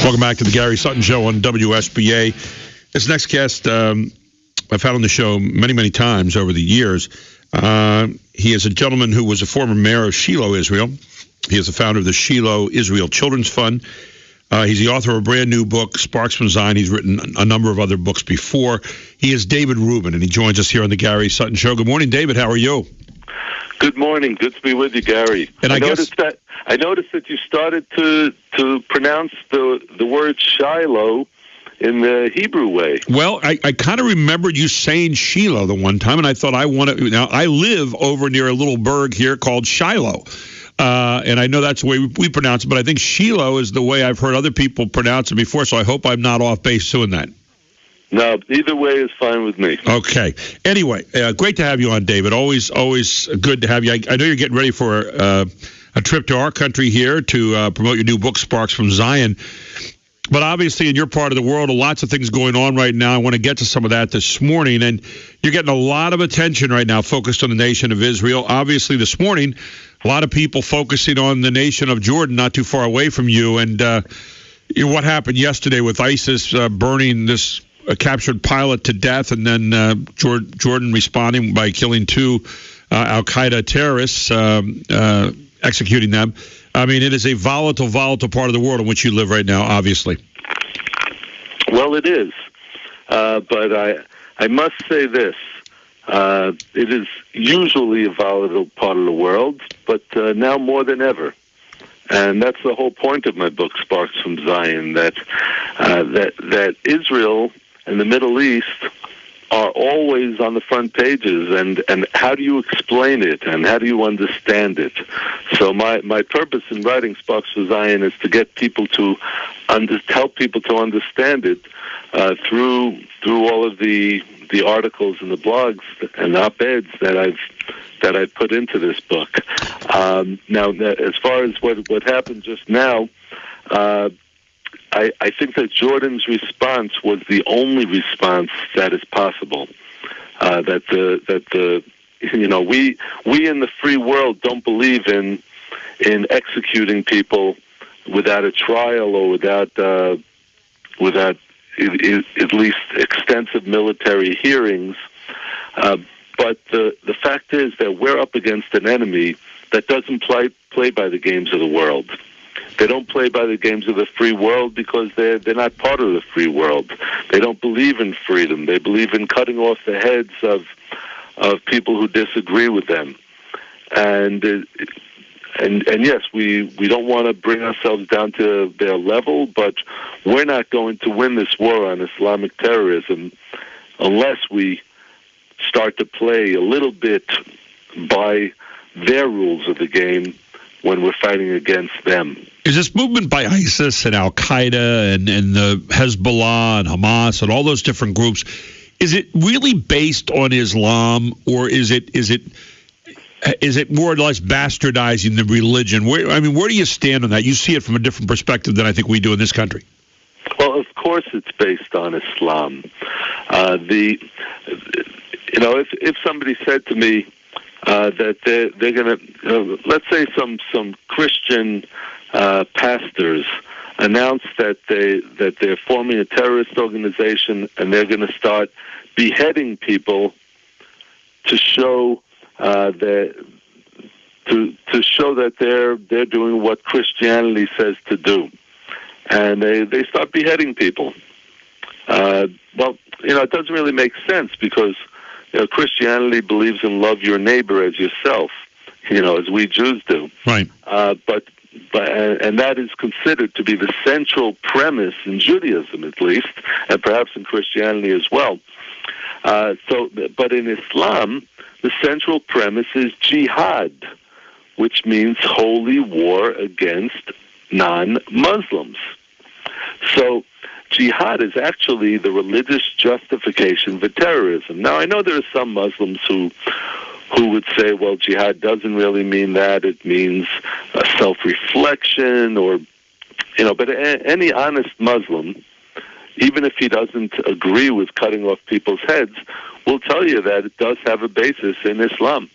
Welcome back to the Gary Sutton Show on WSBA. This next guest I've had on the show many, many times over the years. He is a gentleman who was a former mayor of Shiloh, Israel. He is the founder of the Shiloh Israel Childrens Fund. He's the author of a brand new book, Sparks from Zion. He's written a number of other books before. He is David Rubin, and he joins us here on the Gary Sutton Show. Good morning, David. How are you? Good morning. Good to be with you, Gary. And I noticed that you started to pronounce the word Shiloh in the Hebrew way. Well, I kind of remembered you saying Shiloh the one time, and I thought now I live over near a little burg here called Shiloh. And I know that's the way we pronounce it, but I think Shiloh is the way I've heard other people pronounce it before, so I hope I'm not off base doing that. No, either way is fine with me. Okay. Anyway, great to have you on, David. Always good to have you. I know you're getting ready for a trip to our country here to promote your new book, Sparks from Zion. But obviously, in your part of the world, lots of things going on right now. I want to get to some of that this morning. And you're getting a lot of attention right now focused on the nation of Israel. Obviously, this morning, a lot of people focusing on the nation of Jordan, not too far away from you. And what happened yesterday with ISIS burning this captured pilot to death, and then Jordan responding by killing two al-Qaeda terrorists, executing them. I mean, it is a volatile part of the world in which you live right now, obviously. Well, it is. But I must say this. It is usually a volatile part of the world, but now more than ever. And that's the whole point of my book, Sparks from Zion, that Israel and the Middle East are always on the front pages, and how do you explain it, and how do you understand it? So my purpose in writing Sparks for Zion is to get people to help people to understand it through all of the articles and the blogs and op-eds that I've put into this book. Now, as far as what happened just now, I think that Jordan's response was the only response that is possible. We in the free world don't believe in executing people without a trial or without at least extensive military hearings. But the fact is that we're up against an enemy that doesn't play by the games of the world. They don't play by the games of the free world because they're not part of the free world. They don't believe in freedom. They believe in cutting off the heads of people who disagree with them. And yes, we don't want to bring ourselves down to their level, but we're not going to win this war on Islamic terrorism unless we start to play a little bit by their rules of the game when we're fighting against them. Is this movement by ISIS and Al-Qaeda and the Hezbollah and Hamas and all those different groups, is it really based on Islam, or is it more or less bastardizing the religion? Where do you stand on that? You see it from a different perspective than I think we do in this country. Well, of course it's based on Islam. If somebody said to me that they're going to, let's say some Christian pastors announce that they're forming a terrorist organization and they're going to start beheading people to show that they're doing what Christianity says to do, and they start beheading people. It doesn't really make sense because Christianity believes in love your neighbor as yourself, as we Jews do. Right. But that is considered to be the central premise in Judaism, at least, and perhaps in Christianity as well. But in Islam, the central premise is jihad, which means holy war against non-Muslims. So jihad is actually the religious justification for terrorism. Now, I know there are some Muslims who would say, well, jihad doesn't really mean that. It means self-reflection but any honest Muslim, even if he doesn't agree with cutting off people's heads, will tell you that it does have a basis in Islam.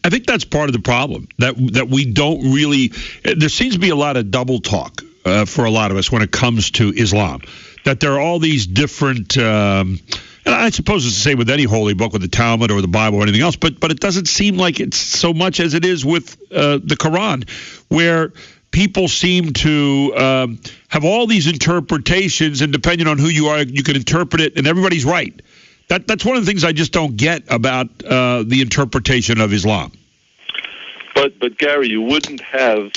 I think that's part of the problem, that we don't really – there seems to be a lot of double talk for a lot of us when it comes to Islam. That there are all these different, and I suppose it's the same with any holy book, with the Talmud or the Bible or anything else, but it doesn't seem like it's so much as it is with the Quran, where people seem to have all these interpretations, and depending on who you are, you can interpret it, and everybody's right. That's one of the things I just don't get about the interpretation of Islam. But Gary, you wouldn't have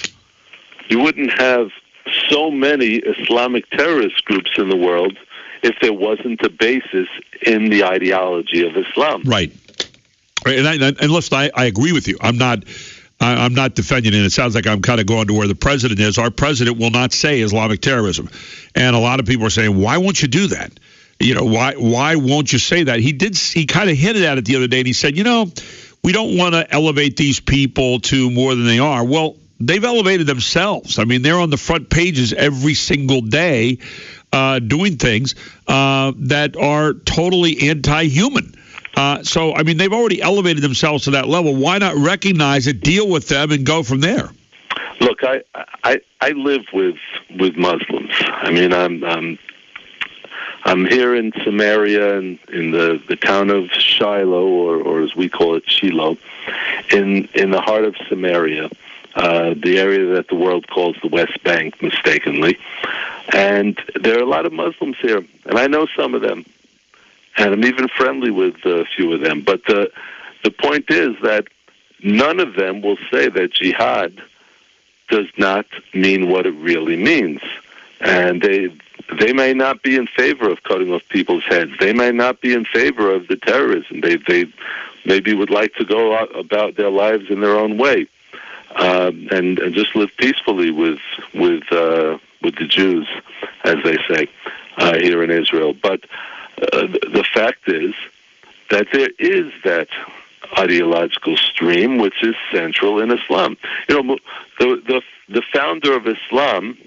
so many Islamic terrorist groups in the world if there wasn't a basis in the ideology of Islam. Right. And listen, I agree with you. I'm not defending it. It sounds like I'm kind of going to where the president is. Our president will not say Islamic terrorism. And a lot of people are saying, why won't you do that? Why won't you say that? He kind of hinted at it the other day, and he said, we don't want to elevate these people to more than they are. Well, they've elevated themselves. I mean, they're on the front pages every single day doing things that are totally anti-human. So, I mean, they've already elevated themselves to that level. Why not recognize it, deal with them, and go from there? Look, I live with Muslims. I mean, I'm here in Samaria, in the town of Shiloh, or as we call it, Shiloh, in the heart of Samaria, the area that the world calls the West Bank, mistakenly. And there are a lot of Muslims here, and I know some of them, and I'm even friendly with a few of them. But the point is that none of them will say that jihad does not mean what it really means. And they may not be in favor of cutting off people's heads. They may not be in favor of the terrorism. They maybe would like to go about their lives in their own way, and just live peacefully with the Jews, as they say here in Israel. But the fact is that there is that ideological stream which is central in Islam. The founder of Islam,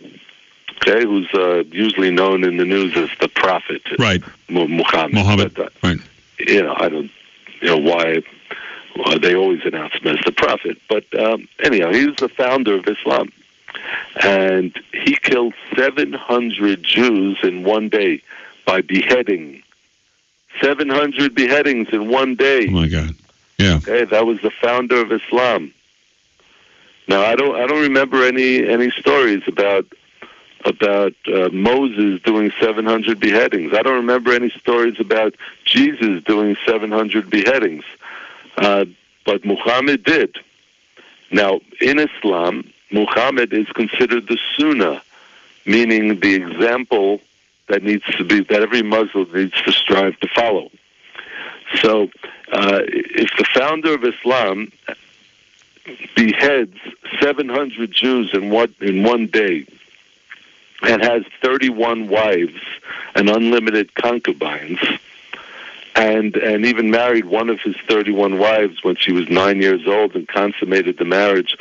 okay, who's usually known in the news as the Prophet, right? Muhammad. Right. I don't, why they always announce him as the Prophet. But anyhow, he was the founder of Islam, and he killed 700 Jews in one day by beheading. 700 beheadings in one day. Oh my God! Yeah. Okay, that was the founder of Islam. Now, I don't remember any stories about Moses doing 700 beheadings. I don't remember any stories about Jesus doing 700 beheadings. But Muhammad did. Now, in Islam, Muhammad is considered the Sunnah, meaning the example that every Muslim needs to strive to follow. So, if the founder of Islam beheads 700 Jews in one day, and has 31 wives and unlimited concubines, and even married one of his 31 wives when she was 9 years old, and consummated the marriage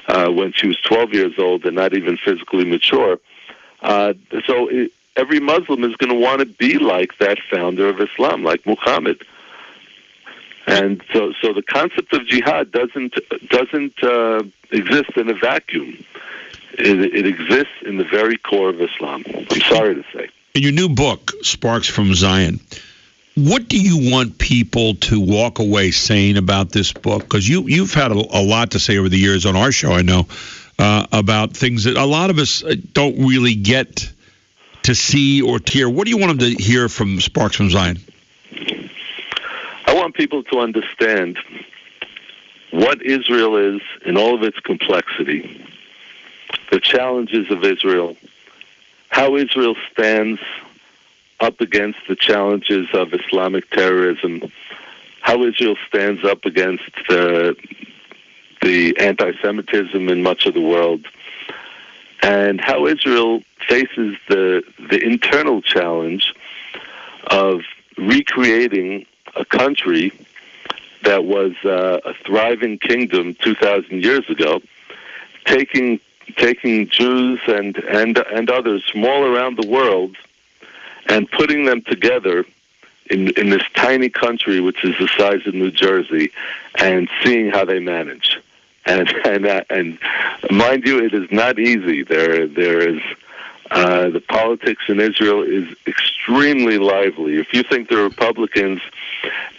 when she was 12 years old and not even physically mature. Every Muslim is going to want to be like that founder of Islam, like Muhammad. And so the concept of jihad doesn't exist in a vacuum. It exists in the very core of Islam. I'm sorry to say. In your new book, Sparks from Zion, what do you want people to walk away saying about this book? Because you've had a lot to say over the years on our show, I know, about things that a lot of us don't really get to see or to hear. What do you want them to hear from Sparks from Zion? I want people to understand what Israel is in all of its complexity, the challenges of Israel, how Israel stands up against the challenges of Islamic terrorism, how Israel stands up against the anti-Semitism in much of the world, and how Israel faces the internal challenge of recreating a country that was a thriving kingdom 2,000 years ago, taking Jews and others from all around the world and putting them together in this tiny country, which is the size of New Jersey, and seeing how they manage. And mind you, it is not easy. There is The politics in Israel is extremely lively. If you think the Republicans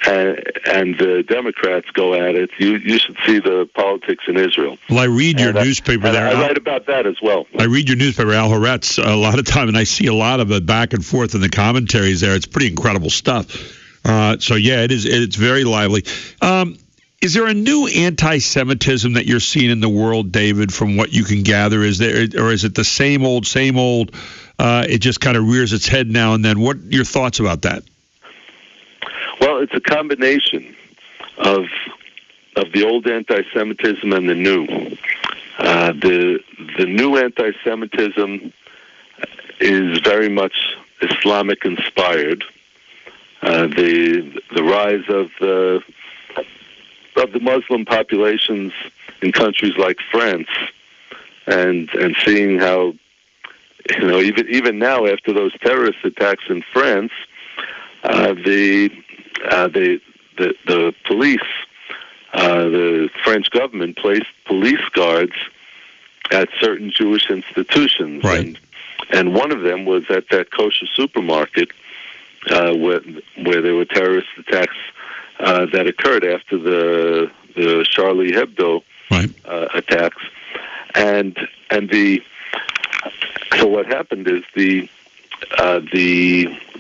and the Democrats go at it, you should see the politics in Israel. Well, I read your newspaper there. I write about that as well. I read your newspaper, Al Haaretz, a lot of time, and I see a lot of it back and forth in the commentaries there. It's pretty incredible stuff. So, yeah, it's very lively. Is there a new anti-Semitism that you're seeing in the world, David, from what you can gather? Is there, or is it the same old, it just kind of rears its head now and then? What are your thoughts about that? Well, it's a combination of the old anti-Semitism and the new. The new anti-Semitism is very much Islamic inspired. The rise of the Muslim populations in countries like France, and seeing how, even now after those terrorist attacks in France, the police, the French government placed police guards at certain Jewish institutions, right. and one of them was at that kosher supermarket where there were terrorist attacks that occurred after the Charlie Hebdo attacks, so what happened is the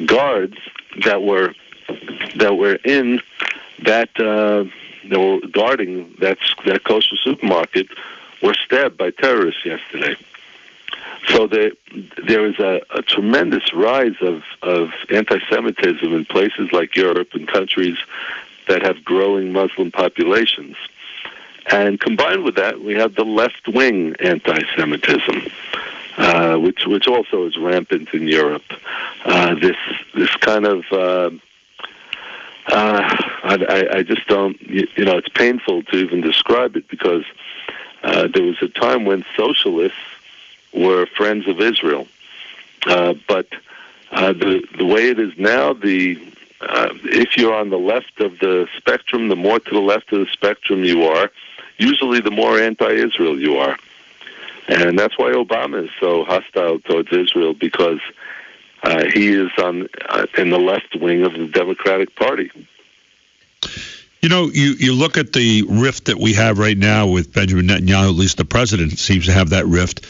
guards that were in that they were guarding that kosher supermarket were stabbed by terrorists yesterday. So there is a tremendous rise of anti-Semitism in places like Europe and countries that have growing Muslim populations. And combined with that, we have the left-wing anti-Semitism, which also is rampant in Europe. This kind of I just don't, it's painful to even describe it, because there was a time when socialists were friends of Israel, but the way it is now, if you're on the left of the spectrum, the more to the left of the spectrum you are, usually the more anti-Israel you are. And that's why Obama is so hostile towards Israel, because he is in the left wing of the Democratic Party. You look at the rift that we have right now with Benjamin Netanyahu, at least the president seems to have that rift.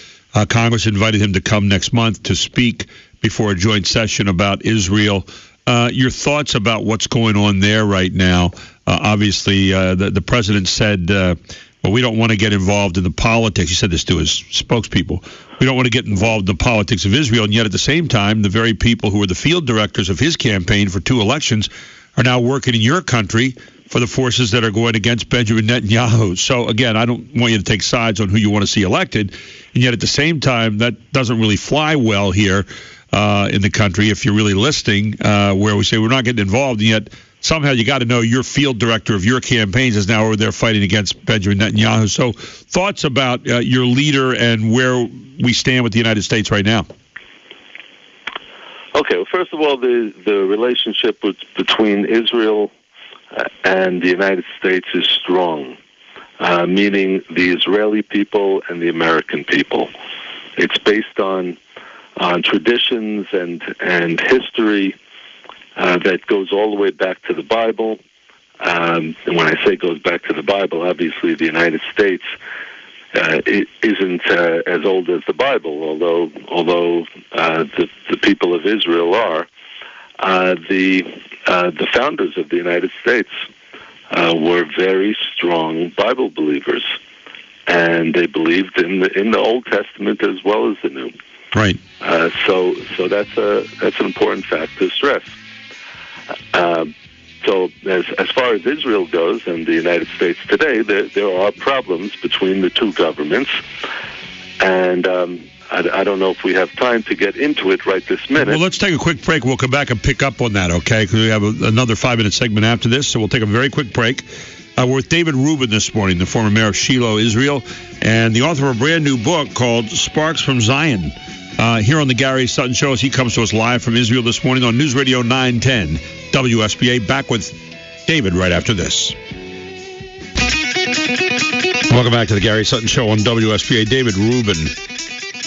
Congress invited him to come next month to speak before a joint session about Israel. Your thoughts about what's going on there right now? Obviously, the president said, well, we don't want to get involved in the politics. He said this to his spokespeople. We don't want to get involved in the politics of Israel. And yet at the same time, the very people who were the field directors of his campaign for 2 elections are now working in your country for the forces that are going against Benjamin Netanyahu. So, again, I don't want you to take sides on who you want to see elected. And yet at the same time, that doesn't really fly well here in the country if you're really listening, where we say we're not getting involved, and yet somehow you got to know your field director of your campaigns is now over there fighting against Benjamin Netanyahu. So thoughts about your leader and where we stand with the United States right now? Okay, well, first of all, the relationship between Israel and the United States is strong, meaning the Israeli people and the American people. It's based on traditions and history that goes all the way back to the Bible. And when I say goes back to the Bible, obviously the United States it isn't as old as the Bible, although the people of Israel are. The founders of the United States were very strong Bible believers, and they believed in the Old Testament as well as the New. Right. So that's an important fact to stress. So as far as Israel goes and the United States today, there are problems between the two governments, and I don't know if we have time to get into it right this minute. Well, let's take a quick break. We'll come back and pick up on that, okay? Because we have another 5-minute segment after this, so we'll take a very quick break. We're with David Rubin this morning, the former mayor of Shiloh, Israel, and the author of a brand new book called Sparks from Zion. Here on the Gary Sutton Show, as he comes to us live from Israel this morning on News Radio 910 WSBA. Back with David right after this. Welcome back to the Gary Sutton Show on WSBA. David Rubin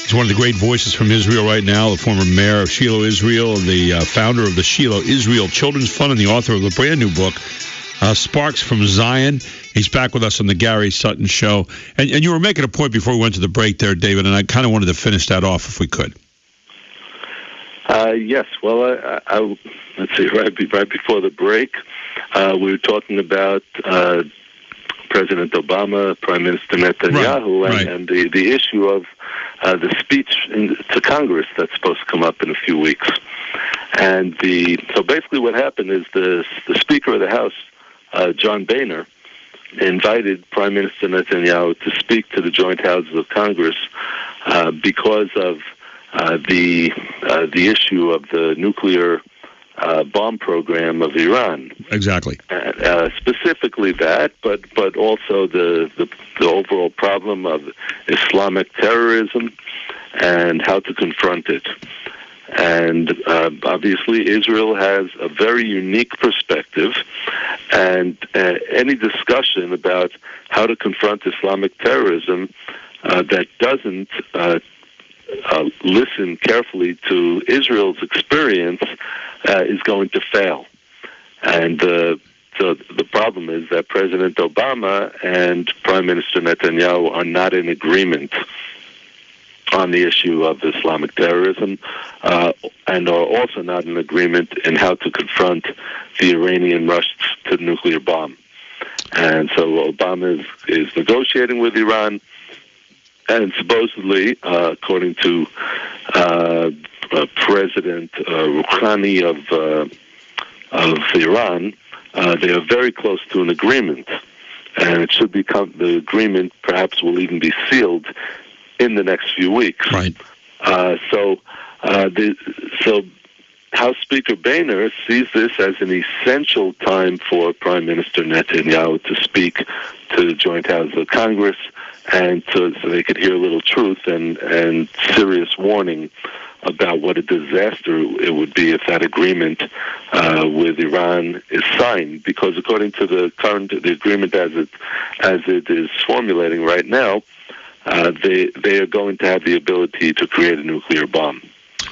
He's one of the great voices from Israel right now, the former mayor of Shiloh, Israel, the founder of the Shiloh Childrens Fund, and the author of a brand new book, Sparks from Zion. He's back with us on the Gary Sutton Show. And you were making a point before we went to the break there, David, and I kind of wanted to finish that off if we could. Yes. Well, let's see. Right before the break, we were talking about President Obama, Prime Minister Netanyahu, and the issue of the speech to Congress that's supposed to come up in a few weeks. And so basically what happened is the Speaker of the House, John Boehner, invited Prime Minister Netanyahu to speak to the joint houses of Congress because of the issue of the nuclear bomb program of Iran. Exactly. Specifically that, but also the overall problem of Islamic terrorism and how to confront it. And obviously Israel has a very unique perspective, and any discussion about how to confront Islamic terrorism that doesn't listen carefully to Israel's experience is going to fail. And so the problem is that President Obama and Prime Minister Netanyahu are not in agreement on the issue of Islamic terrorism, and are also not in agreement in how to confront the Iranian rush to the nuclear bomb. And so Obama is negotiating with Iran, and supposedly, according to President Rouhani of Iran, they are very close to an agreement, and it should become the agreement. Perhaps will even be sealed in the next few weeks. Right. So House Speaker Boehner sees this as an essential time for Prime Minister Netanyahu to speak to the joint houses of Congress, and so they could hear a little truth and serious warning about what a disaster it would be if that agreement with Iran is signed. Because according to the agreement as it is formulating right now, they are going to have the ability to create a nuclear bomb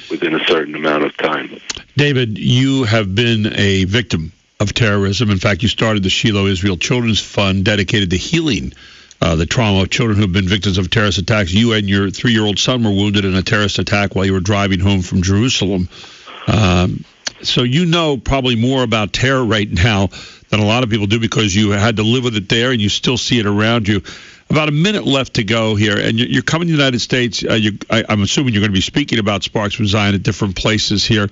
within a certain amount of time. David, you have been a victim of terrorism. In fact, you started the Shiloh Childrens Fund dedicated to healing the trauma of children who have been victims of terrorist attacks. You and your 3-year-old son were wounded in a terrorist attack while you were driving home from Jerusalem. So you know probably more about terror right now than a lot of people do because you had to live with it there and you still see it around you. About a minute left to go here, and you're coming to the United States. I'm assuming you're going to be speaking about Sparks from Zion at different places here.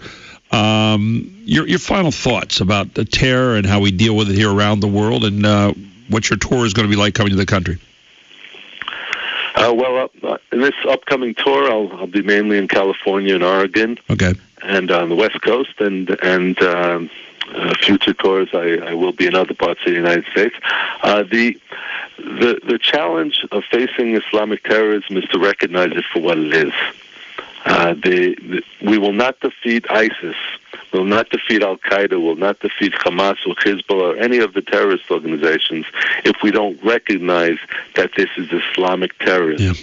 Your final thoughts about the terror and how we deal with it here around the world, and what your tour is going to be like coming to the country. In this upcoming tour, I'll be mainly in California and Oregon. Okay. And on the West Coast, and future tours, I will be in other parts of the United States. The challenge of facing Islamic terrorism is to recognize it for what it is. We will not defeat ISIS, will not defeat Al-Qaeda, will not defeat Hamas or Hezbollah or any of the terrorist organizations if we don't recognize that this is Islamic terrorism,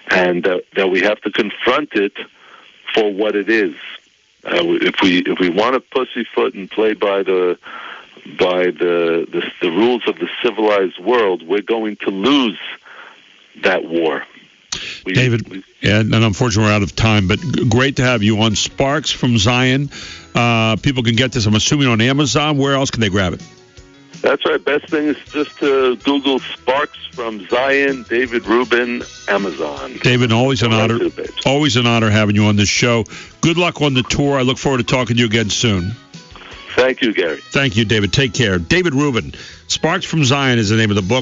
and that we have to confront it for what it is. If we want to pussyfoot and play by the rules of the civilized world, we're going to lose that war. David, and unfortunately we're out of time, but great to have you on Sparks from Zion. People can get this, I'm assuming, on Amazon. Where else can they grab it? That's right. Best thing is just to Google Sparks from Zion, David Rubin, Amazon. David, always an honor. Always an honor having you on this show. Good luck on the tour. I look forward to talking to you again soon. Thank you, Gary. Thank you, David. Take care. David Rubin. Sparks from Zion is the name of the book.